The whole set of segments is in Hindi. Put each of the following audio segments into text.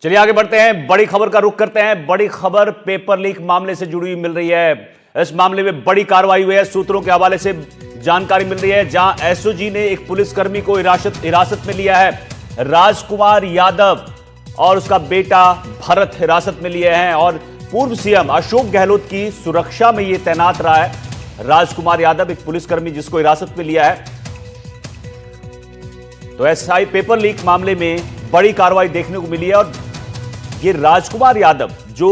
चलिए आगे बढ़ते हैं, बड़ी खबर का रुख करते हैं। बड़ी खबर पेपर लीक मामले से जुड़ी हुई मिल रही है। इस मामले में बड़ी कार्रवाई हुई है। सूत्रों के हवाले से जानकारी मिल रही है, जहां एसओजी ने एक पुलिसकर्मी को हिरासत में लिया है। राजकुमार यादव और उसका बेटा भरत हिरासत में लिए हैं और पूर्व सीएम अशोक गहलोत की सुरक्षा में यह तैनात रहा है। राजकुमार यादव एक पुलिसकर्मी जिसको हिरासत में लिया है। तो एसआई पेपर लीक मामले में बड़ी कार्रवाई देखने को मिली है और ये राजकुमार यादव जो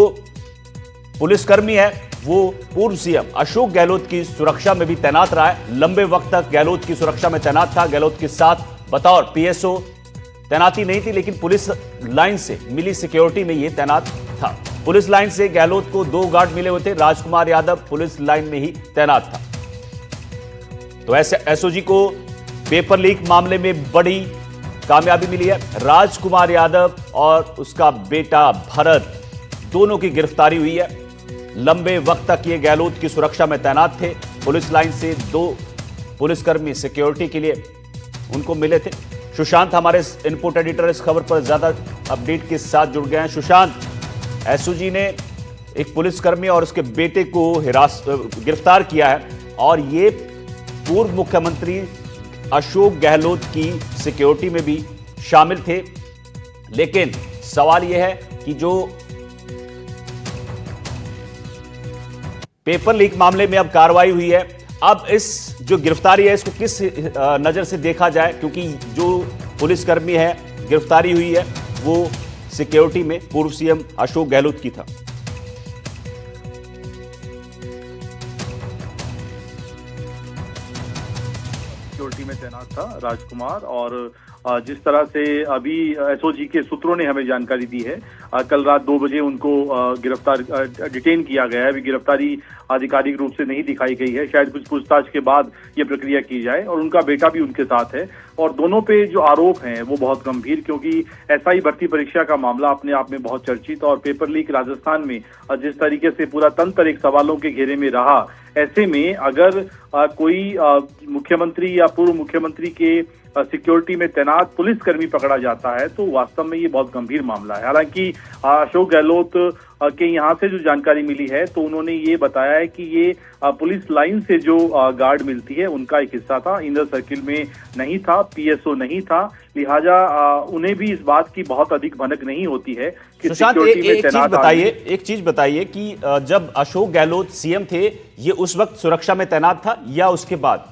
पुलिसकर्मी है वो पूर्व सीएम अशोक गहलोत की सुरक्षा में भी तैनात रहा है। लंबे वक्त तक गहलोत की सुरक्षा में तैनात था। गहलोत के साथ बतौर पीएसओ तैनाती नहीं थी, लेकिन पुलिस लाइन से मिली सिक्योरिटी में ये तैनात था। पुलिस लाइन से गहलोत को 2 गार्ड मिले हुए थे। राजकुमार यादव पुलिस लाइन में ही तैनात था। तो ऐसे एसओजी को पेपर लीक मामले में बड़ी कामयाबी मिली है। राजकुमार यादव और उसका बेटा भरत दोनों की गिरफ्तारी हुई है। लंबे वक्त तक ये गहलोत की सुरक्षा में तैनात थे। पुलिस लाइन से 2 पुलिसकर्मी सिक्योरिटी के लिए उनको मिले थे। सुशांत हमारे इनपुट एडिटर इस खबर पर ज्यादा अपडेट के साथ जुड़ गए हैं। सुशांत, एसओजी ने एक पुलिसकर्मी और उसके बेटे को गिरफ्तार किया है और ये पूर्व मुख्यमंत्री अशोक गहलोत की सिक्योरिटी में भी शामिल थे। लेकिन सवाल यह है कि जो पेपर लीक मामले में अब कार्रवाई हुई है, अब इस जो गिरफ्तारी है इसको किस नजर से देखा जाए, क्योंकि जो पुलिसकर्मी है गिरफ्तारी हुई है वो सिक्योरिटी में पूर्व सीएम अशोक गहलोत की था। सिक्योरिटी में तैनात था राजकुमार, और जिस तरह से अभी एसओजी के सूत्रों ने हमें जानकारी दी है, कल रात 2 बजे उनको डिटेन किया गया है। अभी गिरफ्तारी आधिकारिक रूप से नहीं दिखाई गई है, शायद कुछ पूछताछ के बाद ये प्रक्रिया की जाए। और उनका बेटा भी उनके साथ है और दोनों पे जो आरोप हैं वो बहुत गंभीर, क्योंकि एसआई भर्ती परीक्षा का मामला अपने आप में बहुत चर्चित और पेपर लीक राजस्थान में जिस तरीके से पूरा तंत्र एक सवालों के घेरे में रहा, ऐसे में अगर कोई मुख्यमंत्री या पूर्व मुख्यमंत्री के सिक्योरिटी में तैनात पुलिसकर्मी पकड़ा जाता है तो वास्तव में ये बहुत गंभीर मामला है। हालांकि अशोक गहलोत के यहाँ से जो जानकारी मिली है तो उन्होंने ये बताया है कि ये पुलिस लाइन से जो गार्ड मिलती है उनका एक हिस्सा था, इनर सर्किल में नहीं था, पीएसओ नहीं था, लिहाजा उन्हें भी इस बात की बहुत अधिक भनक नहीं होती है कि सिक्योरिटी में तैनात। एक चीज बताइए कि जब अशोक गहलोत सीएम थे ये उस वक्त सुरक्षा में तैनात था या उसके बाद?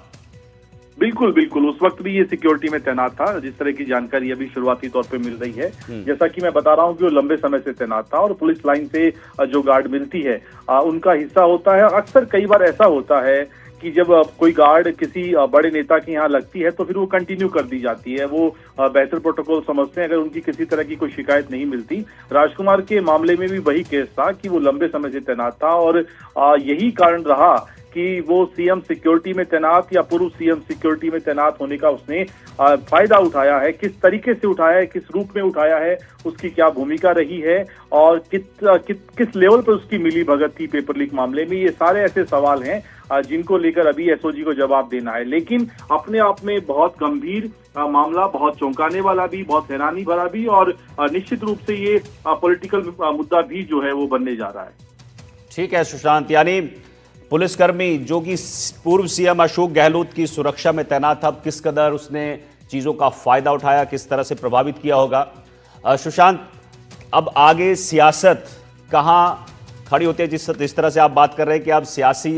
बिल्कुल बिल्कुल, उस वक्त भी ये सिक्योरिटी में तैनात था, जिस तरह की जानकारी अभी शुरुआती तौर पे मिल रही है। जैसा कि मैं बता रहा हूँ कि वो लंबे समय से तैनात था और पुलिस लाइन से जो गार्ड मिलती है उनका हिस्सा होता है। अक्सर कई बार ऐसा होता है कि जब कोई गार्ड किसी बड़े नेता के यहाँ लगती है तो फिर वो कंटिन्यू कर दी जाती है। वो बेहतर प्रोटोकॉल समझते हैं अगर उनकी किसी तरह की कोई शिकायत नहीं मिलती। राजकुमार के मामले में भी वही केस था कि वो लंबे समय से तैनात था और यही कारण रहा कि वो सीएम सिक्योरिटी में तैनात या पूर्व सीएम सिक्योरिटी में तैनात होने का उसने फायदा उठाया है। किस तरीके से उठाया है, किस रूप में उठाया है, उसकी क्या भूमिका रही है और किस लेवल पर उसकी मिली भगत थी पेपर लीक मामले में, ये सारे ऐसे सवाल हैं जिनको लेकर अभी एसओजी को जवाब देना है। लेकिन अपने आप में बहुत गंभीर मामला, बहुत चौंकाने वाला भी, बहुत हैरानी भरा भी, और निश्चित रूप से ये पॉलिटिकल मुद्दा भी जो है वो बनने जा रहा है। ठीक है सुशांत, यानी पुलिसकर्मी जो कि पूर्व सीएम अशोक गहलोत की सुरक्षा में तैनात था, किस कदर उसने चीजों का फायदा उठाया, किस तरह से प्रभावित किया होगा। सुशांत, अब आगे सियासत कहां खड़ी होती है? जिस तरह से आप बात कर रहे हैं कि अब सियासी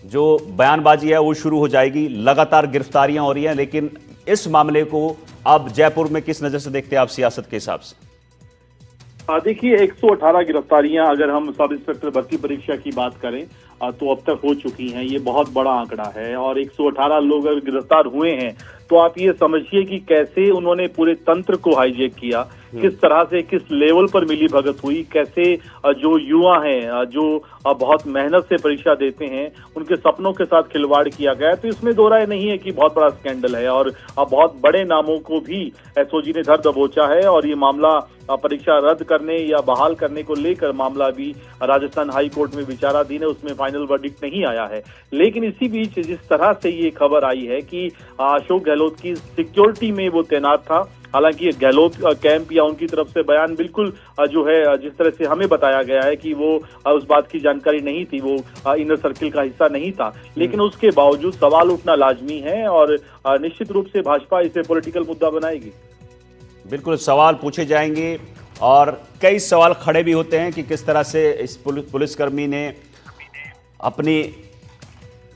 जो बयानबाजी है वो शुरू हो जाएगी। लगातार गिरफ्तारियां हो रही हैं, लेकिन इस मामले को अब जयपुर में किस नजर से देखते हैं आप सियासत के हिसाब से? देखिए, 118 गिरफ्तारियां अगर हम सब इंस्पेक्टर भर्ती परीक्षा की बात करें तो अब तक हो चुकी हैं। ये बहुत बड़ा आंकड़ा है और 118 लोग अगर गिरफ्तार हुए हैं तो आप ये समझिए कि कैसे उन्होंने पूरे तंत्र को हाईजैक किया, किस तरह से, किस लेवल पर मिली भगत हुई, कैसे जो युवा हैं जो बहुत मेहनत से परीक्षा देते हैं उनके सपनों के साथ खिलवाड़ किया गया। तो इसमें दो राय नहीं है कि बहुत बड़ा स्कैंडल है और बहुत बड़े नामों को भी एसओजी ने धर दबोचा है। और ये मामला परीक्षा रद्द करने या बहाल करने को लेकर मामला अभी राजस्थान हाई कोर्ट में विचाराधीन है, उसमें फाइनल वर्डिक्ट नहीं आया है। लेकिन इसी बीच जिस तरह से ये खबर आई है कि अशोक गहलोत की सिक्योरिटी में वो तैनात था हालांकि गहलोत कैंप या उनकी तरफ से बयान बिल्कुल जो है जिस तरह से हमें बताया गया है कि वो उस बात की जानकारी नहीं थी, वो इनर सर्किल का हिस्सा नहीं था, लेकिन उसके बावजूद सवाल उठना लाजमी है और निश्चित रूप से भाजपा इसे पॉलिटिकल मुद्दा बनाएगी। बिल्कुल सवाल पूछे जाएंगे और कई सवाल खड़े भी होते हैं कि किस तरह से इस पुलिसकर्मी ने अपनी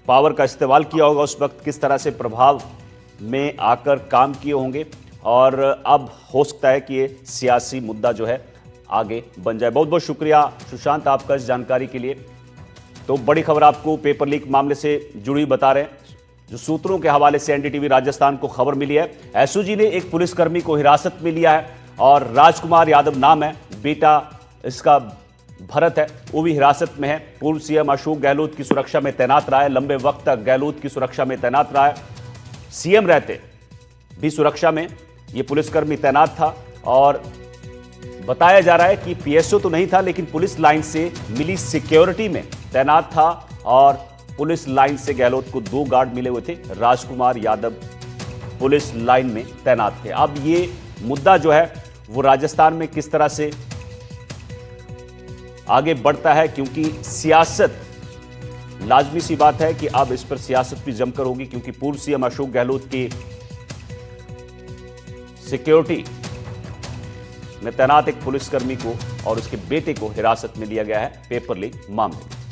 पावर का इस्तेमाल किया होगा, उस वक्त किस तरह से प्रभाव में आकर काम किए होंगे और अब हो सकता है कि ये सियासी मुद्दा जो है आगे बन जाए। बहुत बहुत शुक्रिया सुशांत आपका इस जानकारी के लिए। तो बड़ी खबर आपको पेपर लीक मामले से जुड़ी बता रहे हैं, जो सूत्रों के हवाले से एनडीटीवी राजस्थान को खबर मिली है। एसओजी ने एक पुलिसकर्मी को हिरासत में लिया है और राजकुमार यादव नाम है, बेटा इसका भरत है, वो भी हिरासत में है। पूर्व सीएम अशोक गहलोत की सुरक्षा में तैनात रहा है, लंबे वक्त तक गहलोत की सुरक्षा में तैनात रहा है। सीएम रहते भी सुरक्षा में ये पुलिसकर्मी तैनात था और बताया जा रहा है कि पीएसओ तो नहीं था, लेकिन पुलिस लाइन से मिली सिक्योरिटी में तैनात था और पुलिस लाइन से गहलोत को 2 गार्ड मिले हुए थे। राजकुमार यादव पुलिस लाइन में तैनात थे। अब ये मुद्दा जो है वो राजस्थान में किस तरह से आगे बढ़ता है, क्योंकि सियासत लाजमी सी बात है कि अब इस पर सियासत भी जमकर होगी, क्योंकि पूर्व सीएम अशोक गहलोत की सिक्योरिटी में तैनात एक पुलिसकर्मी को और उसके बेटे को हिरासत में लिया गया है पेपर लीक मामले में।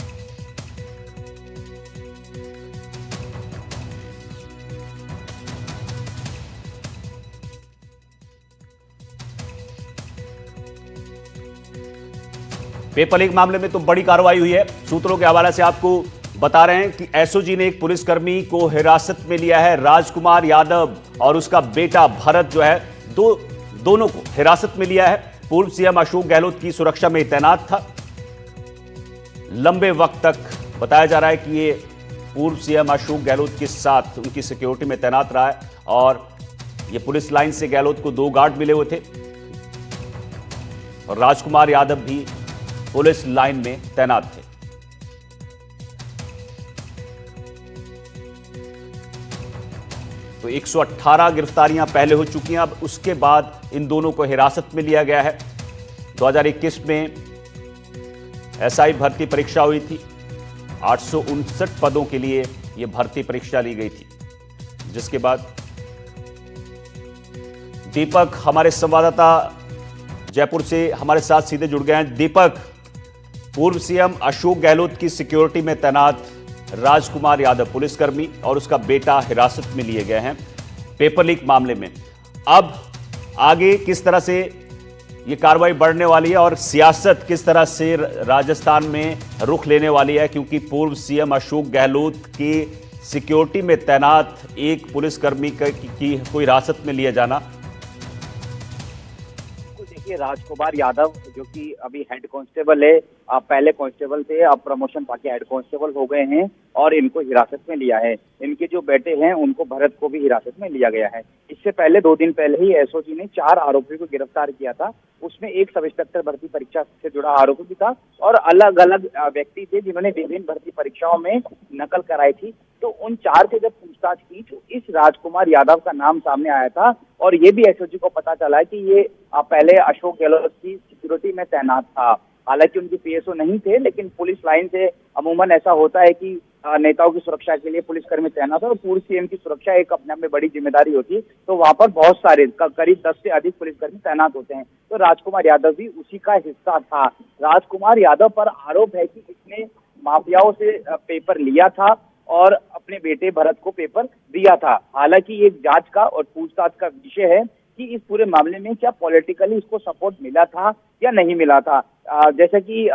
पेपर लीक मामले में तो बड़ी कार्रवाई हुई है। सूत्रों के हवाले से आपको बता रहे हैं कि एसओजी ने एक पुलिसकर्मी को हिरासत में लिया है। राजकुमार यादव और उसका बेटा भरत जो है दोनों को हिरासत में लिया है। पूर्व सीएम अशोक गहलोत की सुरक्षा में तैनात था। लंबे वक्त तक बताया जा रहा है कि ये पूर्व सीएम अशोक गहलोत के साथ उनकी सिक्योरिटी में तैनात रहा है और ये पुलिस लाइन से गहलोत को 2 गार्ड मिले हुए थे और राजकुमार यादव भी पुलिस लाइन में तैनात थे। तो 118 गिरफ्तारियां पहले हो चुकी हैं, अब उसके बाद इन दोनों को हिरासत में लिया गया है। 2021 में एसआई भर्ती परीक्षा हुई थी। 859 पदों के लिए यह भर्ती परीक्षा ली गई थी, जिसके बाद दीपक हमारे संवाददाता जयपुर से हमारे साथ सीधे जुड़ गए हैं। दीपक, पूर्व सीएम अशोक गहलोत की सिक्योरिटी में तैनात राजकुमार यादव पुलिसकर्मी और उसका बेटा हिरासत में लिए गए हैं पेपर लीक मामले में। अब आगे किस तरह से ये कार्रवाई बढ़ने वाली है और सियासत किस तरह से राजस्थान में रुख लेने वाली है, क्योंकि पूर्व सीएम अशोक गहलोत की सिक्योरिटी में तैनात एक पुलिसकर्मी की कोई हिरासत में लिया जाना। राजकुमार यादव जो कि अभी हेड कांस्टेबल है, पहले कांस्टेबल थे, अब प्रमोशन पाके हेड कांस्टेबल हो गए हैं और इनको हिरासत में लिया है। इनके जो बेटे हैं उनको भरत को भी हिरासत में लिया गया है। इससे पहले 2 दिन पहले ही एसओजी ने 4 आरोपियों को गिरफ्तार किया था। उसमें एक सब इंस्पेक्टर भर्ती परीक्षा से जुड़ा आरोपी भी था और अलग अलग व्यक्ति थे जिन्होंने विभिन्न भर्ती परीक्षाओं में नकल कराई थी। तो उन 4 से जब पूछताछ की तो इस राजकुमार यादव का नाम सामने आया था और ये भी एसओजी को पता चला है कि ये पहले अशोक गहलोत की सिक्योरिटी में तैनात था। हालांकि उनकी पीएसओ नहीं थे, लेकिन पुलिस लाइन से अमूमन ऐसा होता है कि नेताओं की सुरक्षा के लिए पुलिसकर्मी तैनात है और पूर्व सीएम की सुरक्षा एक अपने में बड़ी जिम्मेदारी होती है, तो वहां पर बहुत सारे करीब 10 से अधिक पुलिसकर्मी तैनात होते हैं। तो राजकुमार यादव भी उसी का हिस्सा था। राजकुमार यादव पर आरोप है कि इसने माफियाओं से पेपर लिया था और अपने बेटे भरत को पेपर दिया था। हालांकि ये जांच का और पूछताछ का विषय है कि इस पूरे मामले में क्या पॉलिटिकली इसको सपोर्ट मिला था या नहीं मिला था। जैसे कि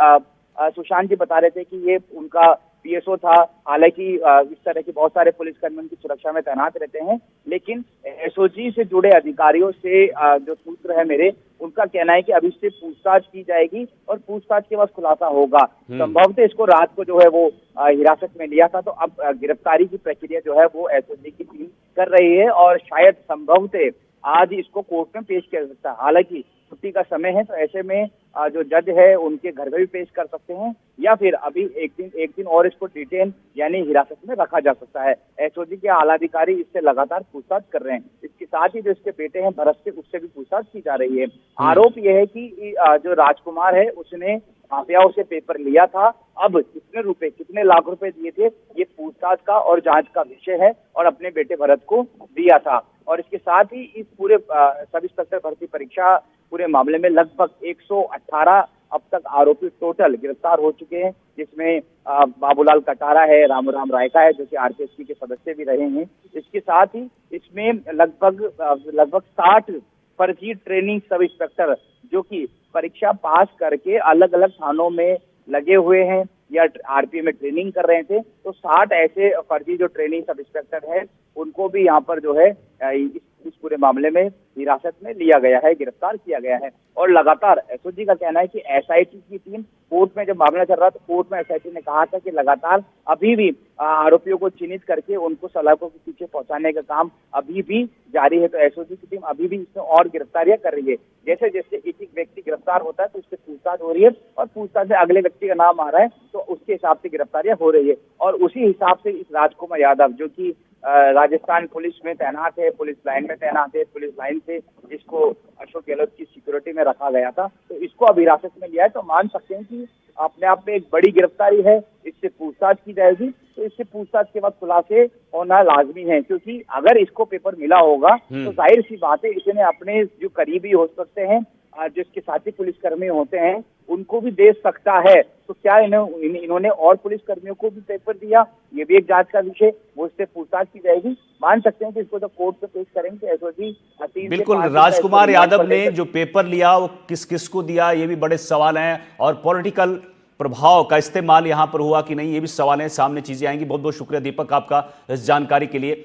सुशांत जी बता रहे थे कि ये उनका पीएसओ था। हालांकि इस तरह के बहुत सारे पुलिसकर्मी उनकी सुरक्षा में तैनात रहते हैं, लेकिन एसओजी से जुड़े अधिकारियों से जो सूत्र है मेरे, उनका कहना है कि अभी से पूछताछ की जाएगी और पूछताछ के बाद खुलासा होगा। संभवतः इसको रात को जो है वो हिरासत में लिया था, तो अब गिरफ्तारी की प्रक्रिया जो है वो एसओजी की टीम कर रही है और शायद संभवतः आज इसको कोर्ट में पेश किया जा सकता है। हालांकि छुट्टी का समय है, तो ऐसे में जो जज है उनके घर में भी पेश कर सकते हैं या फिर अभी एक दिन और इसको डिटेन यानी हिरासत में रखा जा सकता है। एसओजी के आला अधिकारी इससे लगातार पूछताछ कर रहे हैं। इसके साथ ही जो इसके बेटे हैं भरत से, उससे भी पूछताछ की जा रही है। आरोप यह है कि जो राजकुमार है उसने माफियाओं से पेपर लिया था। अब कितने लाख रुपए दिए थे, ये पूछताछ का और जांच का विषय है, और अपने बेटे भरत को दिया था। और इसके साथ ही इस पूरे सब इंस्पेक्टर भर्ती परीक्षा पूरे मामले में लगभग 118 अब तक आरोपी टोटल गिरफ्तार हो चुके हैं, जिसमें बाबूलाल कटारा है, रामूराम रायका है, जो कि आरपीएसपी के सदस्य भी रहे हैं। इसके साथ ही इसमें लगभग 60 फर्जी ट्रेनिंग सब इंस्पेक्टर जो कि परीक्षा पास करके अलग अलग थानों में लगे हुए हैं या आरपी में ट्रेनिंग कर रहे थे, तो 60 ऐसे फर्जी जो ट्रेनिंग सब इंस्पेक्टर हैं उनको भी यहाँ पर जो है इस पूरे मामले में हिरासत में लिया गया है, गिरफ्तार किया गया है। और लगातार एसओजी का कहना है कि एसआईटी की टीम कोर्ट में जब मामला चल रहा था, कोर्ट में एसआईटी ने कहा था कि लगातार अभी भी आरोपियों को चिन्हित करके उनको सलाखों के पीछे पहुंचाने का काम अभी भी जारी है। तो एसओजी की टीम अभी भी इसमें और गिरफ्तारियां कर रही है। जैसे जैसे एक व्यक्ति गिरफ्तार होता है तो उससे पूछताछ हो रही है, और पूछताछ से अगले व्यक्ति का नाम आ रहा है तो उसके हिसाब से गिरफ्तारियां हो रही है। और उसी हिसाब से इस राजकुमार यादव जो कि राजस्थान पुलिस में तैनात है, पुलिस लाइन में तैनात है, पुलिस लाइन से इसको अशोक गहलोत की सिक्योरिटी में रखा गया था, तो इसको अब हिरासत में लिया है। तो मान सकते हैं कि अपने आप में एक बड़ी गिरफ्तारी है। इससे पूछताछ की जाएगी, तो इससे पूछताछ के बाद खुलासे होना लाजमी है, क्योंकि अगर इसको पेपर मिला होगा तो जाहिर सी बात है इसने अपने जो करीबी हो सकते हैं, जिसके साथी पुलिसकर्मी होते हैं, उनको भी दे सकता है। तो क्या इन्होंने और पुलिसकर्मियों को भी पेपर दिया, ये भी एक जांच का विषय, वो इससे पूछताछ की जाएगी। मान सकते हैं कि इसको जब कोर्ट में पेश करेंगे तो एसओजी बिल्कुल, राजकुमार यादव ने जो पेपर लिया वो किस किस को दिया, ये भी बड़े सवाल हैं, और पॉलिटिकल प्रभाव का इस्तेमाल यहां पर हुआ कि नहीं, ये भी सवाल हैं, सामने चीजें आएंगी। बहुत बहुत शुक्रिया दीपक आपका इस जानकारी के लिए।